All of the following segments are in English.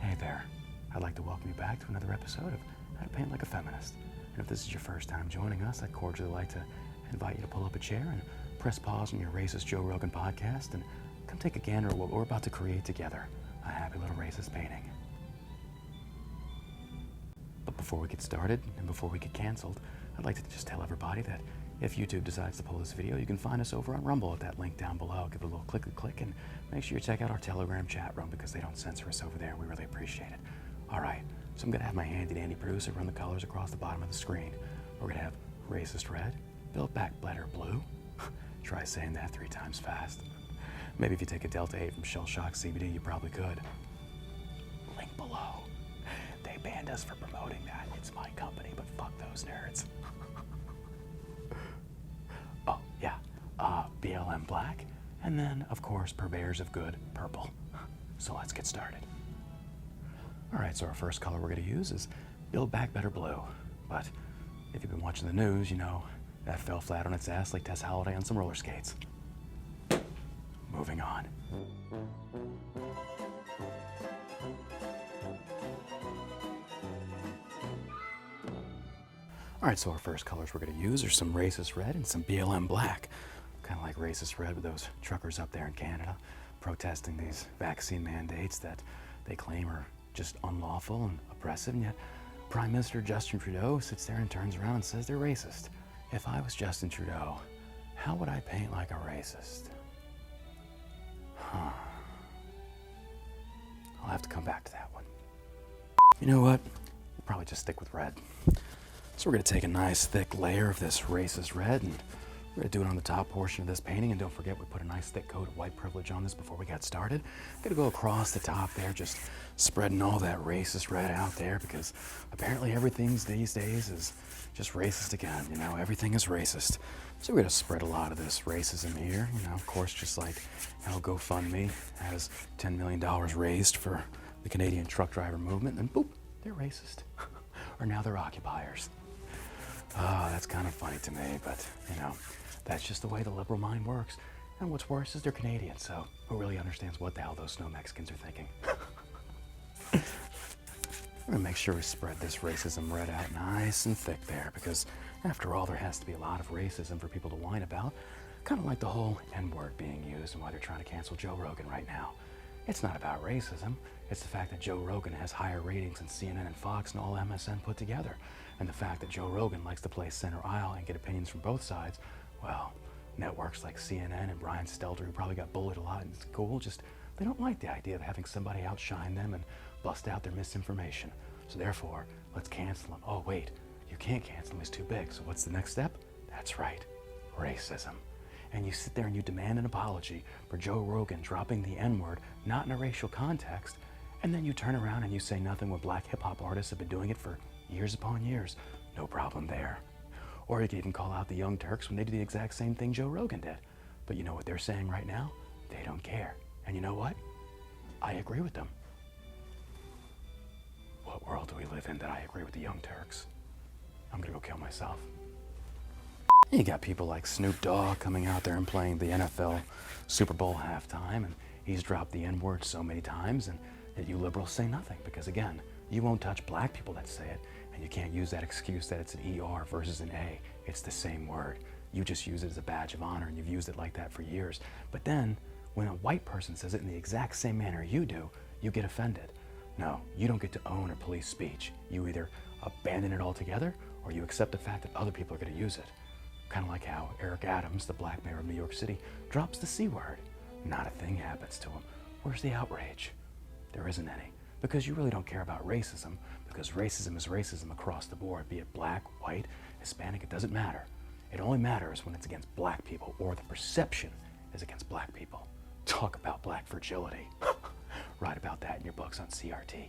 Hey there. I'd like to welcome you back to another episode of How to Paint Like a Feminist. And if this is your first time joining us, I'd cordially like to invite you to pull up a chair and press pause on your racist Joe Rogan podcast and come take a gander at what we're about to create together, a happy little racist painting. But before we get started and before we get canceled, I'd like to just tell everybody that if YouTube decides to pull this video, you can find us over on Rumble at that link down below. Give it a little click and make sure you check out our Telegram chat room because they don't censor us over there. We really appreciate it. All right, so I'm gonna have my handy dandy producer run the colors across the bottom of the screen. We're gonna have racist red, build back better blue. Try saying that 3 times fast. Maybe if you take a Delta 8 from Shell Shock CBD, you probably could. Link below. They banned us for promoting that. It's my company, but fuck those nerds. Oh, yeah, BLM black, and then, of course, purveyors of good, purple. So let's get started. All right, so our first color we're gonna use is Build Back Better Blue. But if you've been watching the news, you know that fell flat on its ass like Tess Holliday on some roller skates. Moving on. All right, so our first colors we're gonna use are some racist red and some BLM black. Kind of like racist red with those truckers up there in Canada protesting these vaccine mandates that they claim are just unlawful and oppressive, and yet Prime Minister Justin Trudeau sits there and turns around and says they're racist. If I was Justin Trudeau, how would I paint like a racist? I'll have to come back to that one. You know what? We'll probably just stick with red. So we're gonna take a nice thick layer of this racist red and we're gonna do it on the top portion of this painting, and don't forget we put a nice thick coat of white privilege on this before we got started. Gonna go across the top there, just spreading all that racist red out there because apparently everything these days is just racist again, you know, everything is racist. So we're gonna spread a lot of this racism here, you know, of course, just like how GoFundMe has $10 million raised for the Canadian truck driver movement, and boop, they're racist. Or now they're occupiers. That's kind of funny to me, but, you know, that's just the way the liberal mind works. And what's worse is they're Canadian, so who really understands what the hell those snow Mexicans are thinking? We're gonna make sure we spread this racism red out nice and thick there, because after all, there has to be a lot of racism for people to whine about. Kind of like the whole N-word being used and why they're trying to cancel Joe Rogan right now. It's not about racism. It's the fact that Joe Rogan has higher ratings than CNN and Fox and all MSN put together. And the fact that Joe Rogan likes to play center aisle and get opinions from both sides, well, networks like CNN and Brian Stelter, who probably got bullied a lot in school, just, they don't like the idea of having somebody outshine them and bust out their misinformation. So therefore, let's cancel him. Oh wait, you can't cancel him, he's too big. So what's the next step? That's right, racism. And you sit there and you demand an apology for Joe Rogan dropping the N-word, not in a racial context, and then you turn around and you say nothing when black hip-hop artists have been doing it for years upon years. No problem there. Or you can even call out the Young Turks when they do the exact same thing Joe Rogan did. But you know what they're saying right now? They don't care. And you know what? I agree with them. What world do we live in that I agree with the Young Turks? I'm gonna go kill myself. You got people like Snoop Dogg coming out there and playing the NFL Super Bowl halftime, and he's dropped the N-word so many times, and yet you liberals say nothing, because again, you won't touch black people that say it, and you can't use that excuse that it's an ER versus an A. It's the same word. You just use it as a badge of honor, and you've used it like that for years. But then, when a white person says it in the exact same manner you do, you get offended. No, you don't get to own or police speech. You either abandon it altogether, or you accept the fact that other people are gonna use it. Kind of like how Eric Adams, the black mayor of New York City, drops the C word. Not a thing happens to him. Where's the outrage? There isn't any. Because you really don't care about racism, because racism is racism across the board, be it black, white, Hispanic, it doesn't matter. It only matters when it's against black people, or the perception is against black people. Talk about black fragility. Write about that in your books on CRT.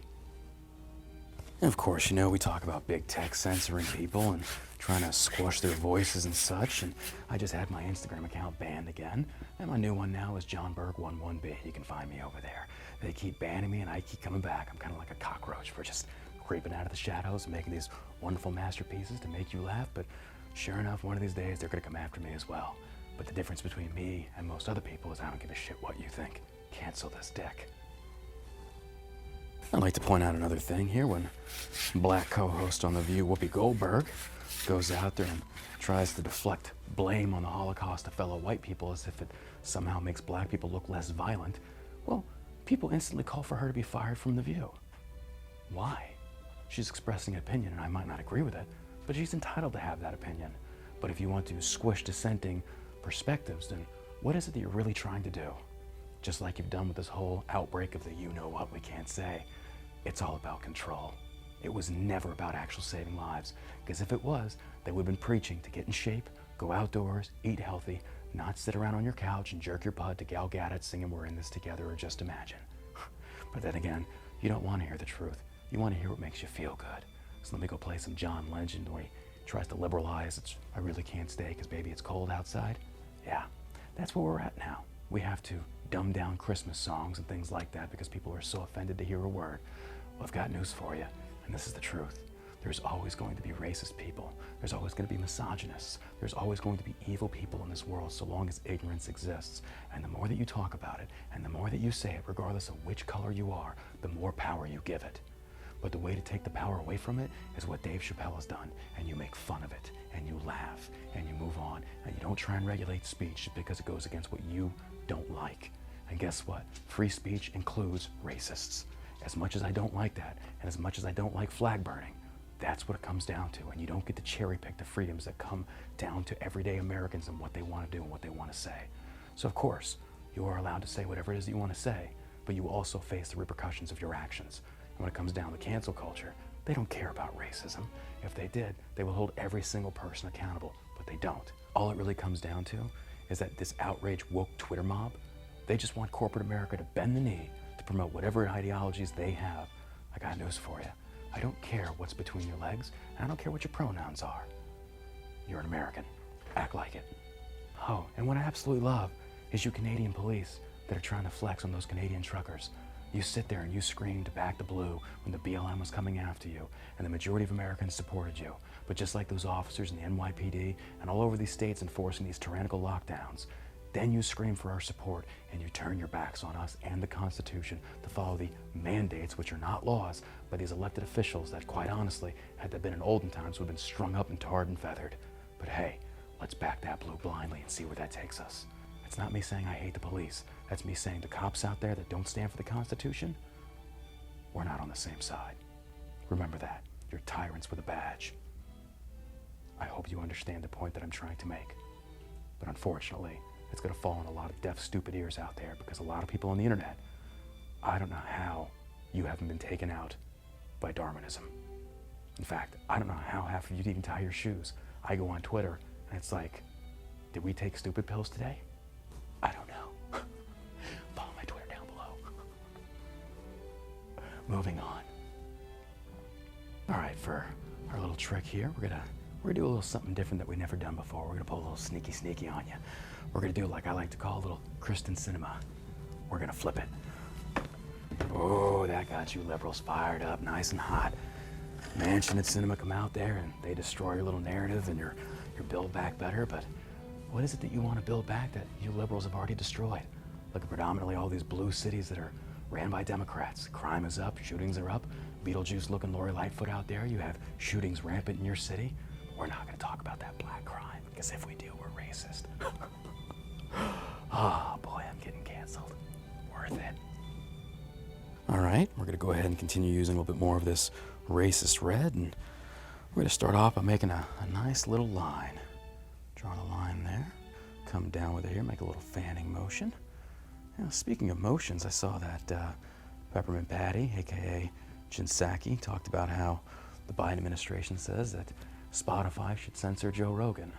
And of course, you know, we talk about big tech censoring people and trying to squash their voices and such, and I just had my Instagram account banned again, and my new one now is JohnBerg11B. You can find me over there. They keep banning me and I keep coming back. I'm kind of like a cockroach for just creeping out of the shadows and making these wonderful masterpieces to make you laugh, but sure enough, one of these days they're gonna come after me as well. But the difference between me and most other people is I don't give a shit what you think. Cancel this dick. I'd like to point out another thing here. When black co-host on The View, Whoopi Goldberg, goes out there and tries to deflect blame on the Holocaust to fellow white people as if it somehow makes black people look less violent, well, people instantly call for her to be fired from The View. Why? She's expressing an opinion, and I might not agree with it, but she's entitled to have that opinion. But if you want to squish dissenting perspectives, then what is it that you're really trying to do? Just like you've done with this whole outbreak of the you-know-what we can't say, it's all about control. It was never about actual saving lives, because if it was, they would have been preaching to get in shape, go outdoors, eat healthy, not sit around on your couch and jerk your butt to Gal Gadot singing "We're in this together" or "Just Imagine." But then again, you don't want to hear the truth. You want to hear what makes you feel good. So let me go play some John Legend where he tries to liberalize. I really can't stay because baby it's cold outside. Yeah, that's where we're at now. We have to dumb down Christmas songs and things like that because people are so offended to hear a word. Well, I've got news for you, and this is the truth. There's always going to be racist people. There's always going to be misogynists. There's always going to be evil people in this world so long as ignorance exists. And the more that you talk about it, and the more that you say it, regardless of which color you are, the more power you give it. But the way to take the power away from it is what Dave Chappelle has done, and you make fun of it, and you laugh, and you move on, and you don't try and regulate speech just because it goes against what you don't like. And guess what? Free speech includes racists. As much as I don't like that, and as much as I don't like flag burning, that's what it comes down to, and you don't get to cherry pick the freedoms that come down to everyday Americans and what they want to do and what they want to say. So of course, you are allowed to say whatever it is that you want to say, but you also face the repercussions of your actions. And when it comes down to cancel culture, they don't care about racism. If they did, they will hold every single person accountable, but they don't. All it really comes down to is that this outraged woke Twitter mob, they just want corporate America to bend the knee to promote whatever ideologies they have. I got news for you. I don't care what's between your legs, and I don't care what your pronouns are. You're an American. Act like it. Oh, and what I absolutely love is you Canadian police that are trying to flex on those Canadian truckers. You sit there and you screamed to back the blue when the BLM was coming after you, and the majority of Americans supported you. But just like those officers in the NYPD and all over these states enforcing these tyrannical lockdowns, then you scream for our support and you turn your backs on us and the Constitution to follow the mandates, which are not laws, by these elected officials that, quite honestly, had they been in olden times, would have been strung up and tarred and feathered. But hey, let's back that blue blindly and see where that takes us. It's not me saying I hate the police. That's me saying the cops out there that don't stand for the Constitution, we're not on the same side. Remember that. You're tyrants with a badge. I hope you understand the point that I'm trying to make. But unfortunately, it's going to fall on a lot of deaf, stupid ears out there because a lot of people on the internet, I don't know how you haven't been taken out by Darwinism. In fact, I don't know how half of you even tie your shoes. I go on Twitter and it's like, did we take stupid pills today? I don't know. Follow my Twitter down below. Moving on. All right, for our little trick here, we're gonna do a little something different that we've never done before. We're gonna pull a little sneaky on you. We're gonna do like I like to call a little Kristen cinema. We're gonna flip it. Oh, that got you liberals fired up, nice and hot. Manchin and Cinema come out there and they destroy your little narrative and your build back better, but what is it that you want to build back that you liberals have already destroyed? Look at predominantly all these blue cities that are ran by Democrats. Crime is up, shootings are up. Beetlejuice looking Lori Lightfoot out there. You have shootings rampant in your city. We're not going to talk about that black crime, because if we do, we're racist. Oh boy, I'm getting canceled. Worth it. All right, we're going to go ahead and continue using a little bit more of this racist red, and we're going to start off by making a nice little line. Draw the line there, come down with it here, make a little fanning motion. Now, speaking of motions, I saw that Peppermint Patty, aka Jen Psaki, talked about how the Biden administration says that Spotify should censor Joe Rogan.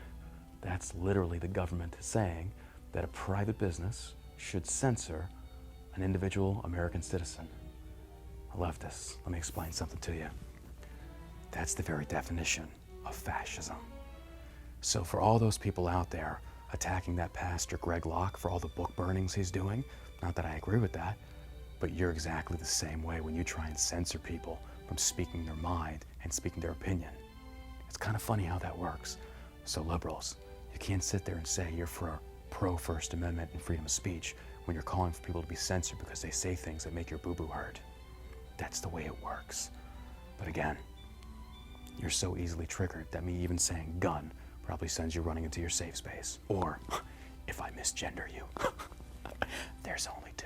That's literally the government saying that a private business should censor an individual American citizen. Leftists, let me explain something to you. That's the very definition of fascism. So for all those people out there attacking that pastor Greg Locke for all the book burnings he's doing, not that I agree with that, but you're exactly the same way when you try and censor people from speaking their mind and speaking their opinion. It's kind of funny how that works. So liberals, you can't sit there and say you're for pro-First Amendment and freedom of speech when you're calling for people to be censored because they say things that make your boo-boo hurt. That's the way it works. But again, you're so easily triggered that me even saying gun probably sends you running into your safe space. Or, if I misgender you, there's only two.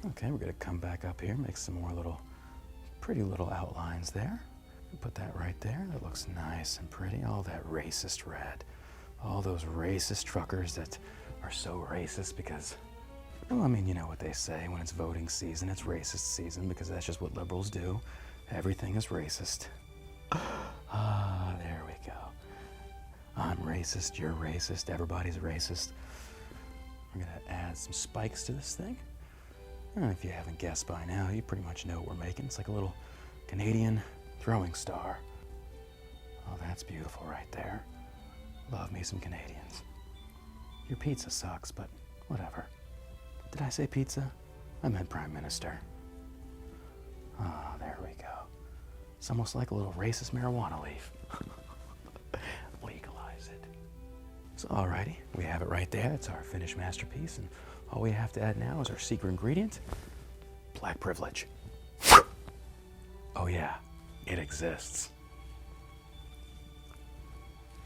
Okay, we're gonna come back up here, make some more pretty little outlines there. Put that right there. That looks nice and pretty. All that racist red. All those racist truckers that are so racist because, well, I mean, you know what they say. When it's voting season, it's racist season because that's just what liberals do. Everything is racist. Ah, there we go. I'm racist, you're racist, everybody's racist. We're gonna add some spikes to this thing. If you haven't guessed by now, you pretty much know what we're making. It's like a little Canadian throwing star. Oh, that's beautiful right there. Love me some Canadians. Your pizza sucks, but whatever. Did I say pizza? I meant Prime Minister. Ah, there we go. It's almost like a little racist marijuana leaf. Legalize it. So, alrighty, we have it right there. It's our finished masterpiece, and all we have to add now is our secret ingredient, black privilege. Oh yeah, it exists.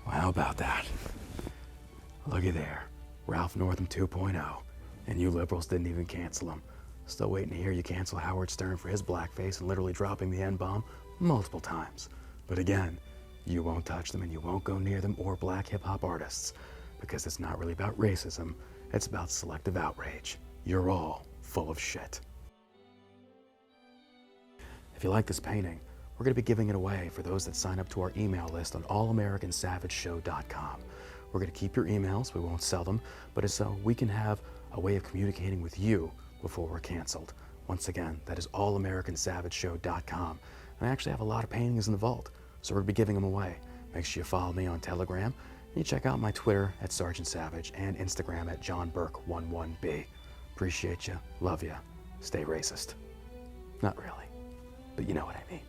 Well, how about that? Looky there, Ralph Northam 2.0, and you liberals didn't even cancel him. Still waiting to hear you cancel Howard Stern for his blackface and literally dropping the N-bomb multiple times. But again, you won't touch them and you won't go near them or black hip-hop artists because it's not really about racism, it's about selective outrage. You're all full of shit. If you like this painting, we're going to be giving it away for those that sign up to our email list on allamericансavageshow.com. We're going to keep your emails, we won't sell them, but it's so we can have a way of communicating with you before we're canceled. Once again, that is allamericансavageshow.com. And I actually have a lot of paintings in the vault, so we're going to be giving them away. Make sure you follow me on Telegram, and you check out my Twitter at Sergeant Savage and Instagram at JohnBurke11B. Appreciate you, love you, stay racist. Not really, but you know what I mean.